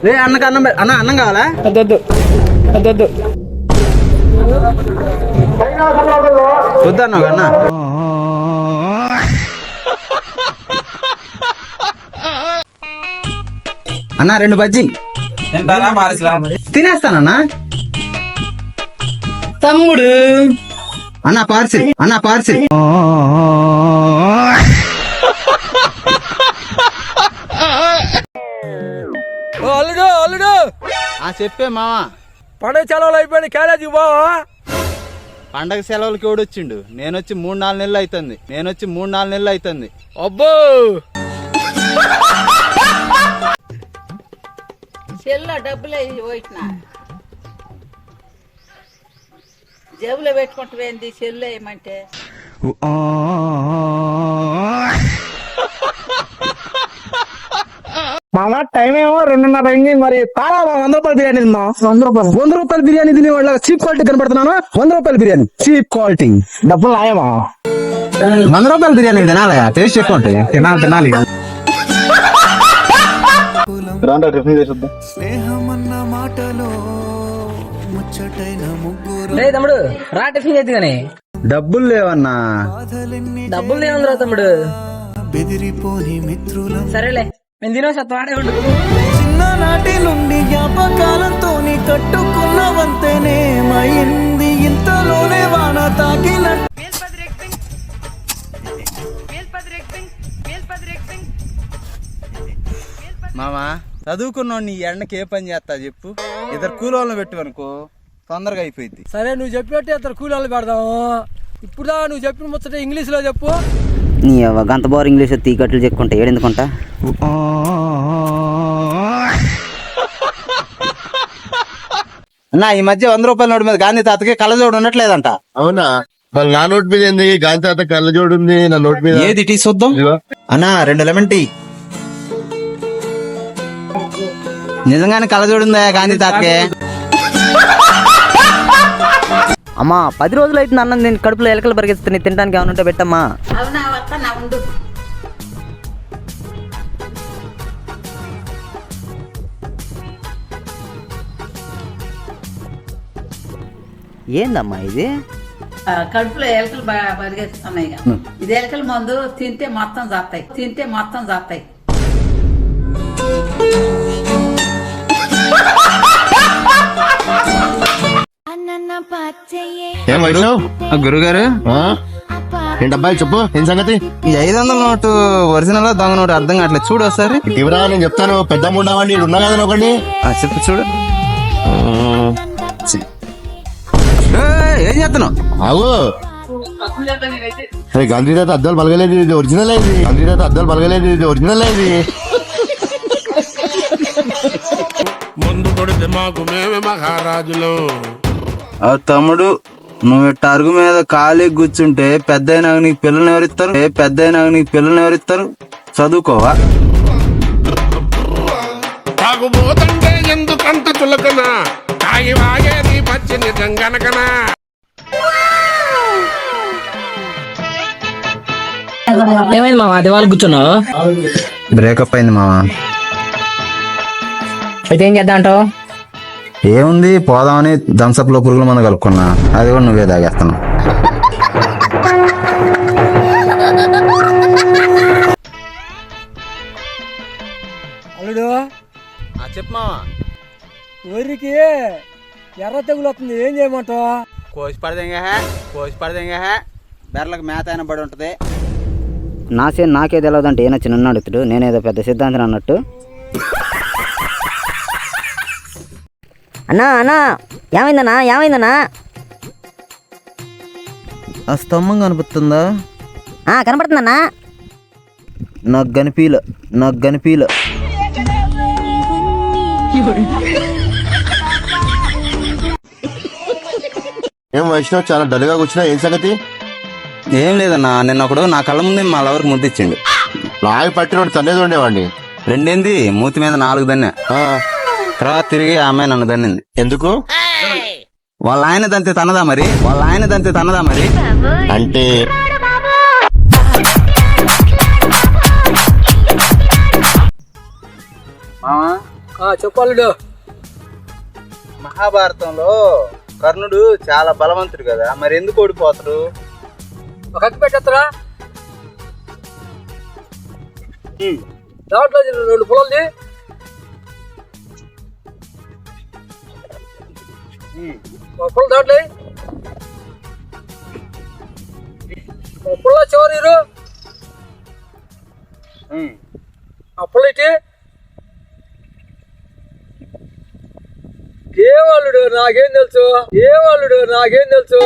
రే అన్నకు అన్నం అన్న అన్నం కావాలా? వద్దొద్దు వద్దొద్దు. వద్దన్నావు అన్న. అన్న 2 బజ్జీ తినేస్తానన్నా. తమ్ముడు అన్న పార్సిల్ అన్న పార్సిల్. అల్లుడు అల్లుడు చెప్పే మావా. పండుగ సెలవులు అయిపోయిన కాలేజీ బావా. పండగ సెలవులకి ఎవడొచ్చిండు? నేనొచ్చి 3-4 నెలలు అవుతుంది. అబ్బో చెల్లో డబ్బులు పోయినా జేబులో పెట్టుకుంటూ చెల్లు వేయమంటే మామ టైం ఏమో 2:30 అయింది. మరి తారా 100 రూపాయల బిర్యానీ తిన్నా. 100 రూపాయల బిర్యానీ తినే వాళ్ళ చీప్ క్వాలిటీ కనపడుతున్నాను. 100 రూపాయల బిర్యానీ చీప్ క్వాలిటీ. డబ్బులు నాయమా? 100 రూపాయల బిర్యానీ తినాలి, టేస్ట్ ఎక్కువ ఉంటాయి. తినాలి. తమ్ముడు రా టిఫిన్ చేద్ది కానీ. డబ్బులు లేవన్నా. డబ్బులు లేవుందిరా తమ్ముడు. సరేలే మేము తినేసి వాడే ఉండు. చిన్ననాటి నుండి జ్ఞాపకాలతో కట్టుకున్నవంతేనే మైంది ఇంతలోనే వాన తాకిన. మామా చదువుకున్నావు, నీ ఎండకి ఏ పని చేస్తా చెప్పు? ఇద్దరు కూలోళ్ళని పెట్టు తొందరగా అయిపోయింది. సరే నువ్వు చెప్పినట్టే ఇద్దరు కూలీలు పెడదాము. ఇప్పుడు నువ్వు చెప్పిన ముచ్చట ఇంగ్లీష్ లో చెప్పు. నీ గంత బోర్ ఇంగ్లీష్ తీకట్లు చెప్పుకుంటా ఏడెందుకుంటా. అన్నా ఈ మధ్య 100 రూపాయల నోటు మీద గాంధీ తాతకి కళ్ళజోడు ఉండట్లేదంట. అవునా? మరి నా నోట్ మీద ఏంది? గాంధీ తాత కళ్ళజోడు ఉంది నా నోట్ మీద. ఏది టీ చూద్దాం అన్నా. 2 లెమన్ టీ. నిజంగానే కళ్ళజోడు ఉందా గాంధీ తాతకి? అమ్మా 10 రోజులు అయితే అన్నం నేను కడుపులో ఎలకలు పరిగెత్తున్నాయి. తినడానికి ఏమైనా ఉంటే పెట్టమ్మా. అవునా వస్తా నా ఉండు. ఏందమ్మా ఇది? కడుపులో ఎలకలు పరిగెత్తున్నాయి. ఇది ఎలకల మందు తింటే మొత్తం జాతాయి. ఏం వైష్ణవ్? గురుగారు ఏంటి అబ్బాయి చెప్పు, ఏం సంగతి? ఈ 500 నోటు ఒరిజినల్ దొంగ నోటు అర్థం కావట్లేదు. చూడు ఒకసారి. ఇవరా నేను చెప్తాను. పెద్ద ఉండవండి ఉన్నా కదా ఒకటి. చెప్పు చూడు. ఏం చేస్తున్నావు? అవు గాంధీ తాత అద్దాలు పలగలేదు, ఇది ఒరిజినల్ అయింది. ముందు కొడితే మాకు మేమే మహారాజులు. తమ్ముడు నువ్వు అరుగు మీద ఖాళీ కూర్చుంటే పెద్దయినా నీకు పిల్లల్ని ఎవరిస్తారు? చదువుకోవా? తాగుబోతంటే ఎందుకంత చులకన? తాగి వాగేది పచ్చి నిజం గనకనా? ఏమైంది మామ అది వాళ్ళు కూర్చున్నావు? బ్రేకప్ అయింది మావా. అయితే ఏం చేద్దాం అంటావు? ఏముంది, పోదామని థమ్సప్ లో పురుగుల మందు కలుపుకున్నా. అది కూడా నువ్వే తాగేస్తున్నావు. అల్లుడు చెప్పు మావా. ఊరికి ఎర్ర తెగులు వస్తుంది, ఏం చేయమంటావు? కోసి పడదేంగా బెర్లకు మేత అయినా పడి ఉంటది. నాకే తెలియదంటే ఏనొచ్చి నన్ను అడుగుతాడు. నేనేదో పెద్ద సిద్ధాంతం అన్నట్టు. అన్నా ఏమైందన్నా? ఆ స్తంభం కనిపిస్తుందా? కనపడుతుందన్నా. నాకు కనిపీల. ఏం వైష్ణవ్ చాలా డల్ గా కూర్చున్నా, ఏం సంగతి? ఏం లేదన్నా, నిన్న ఒకడు నా కళ్ళ ముందే మా లవర్కి ముద్దిచ్చిండు. లాగి పట్టినోడు తన్నేది ఉండేవాడిని. 2 మూతి మీద 4 దన్నే. తర్వాత తిరిగి ఆ అమ్మాయి నన్ను దన్నింది. ఎందుకు? వాళ్ళ ఆయన దంతే తనదా మరి? అంటే చెప్పాలి. మహాభారతంలో కర్ణుడు చాలా బలవంతుడు కదా, మరి ఎందుకు ఓడిపోతాడు? కత్తి పెట్టేస్తారా దాంట్లో 2 పొలాలు పొలం దాంట్లో పొల చివరి ఆ పొల ఇటు ఏవాళ్ళుడు నాకేం తెలుసు, ఏవాళ్ళుడు నాకేం తెలుసు.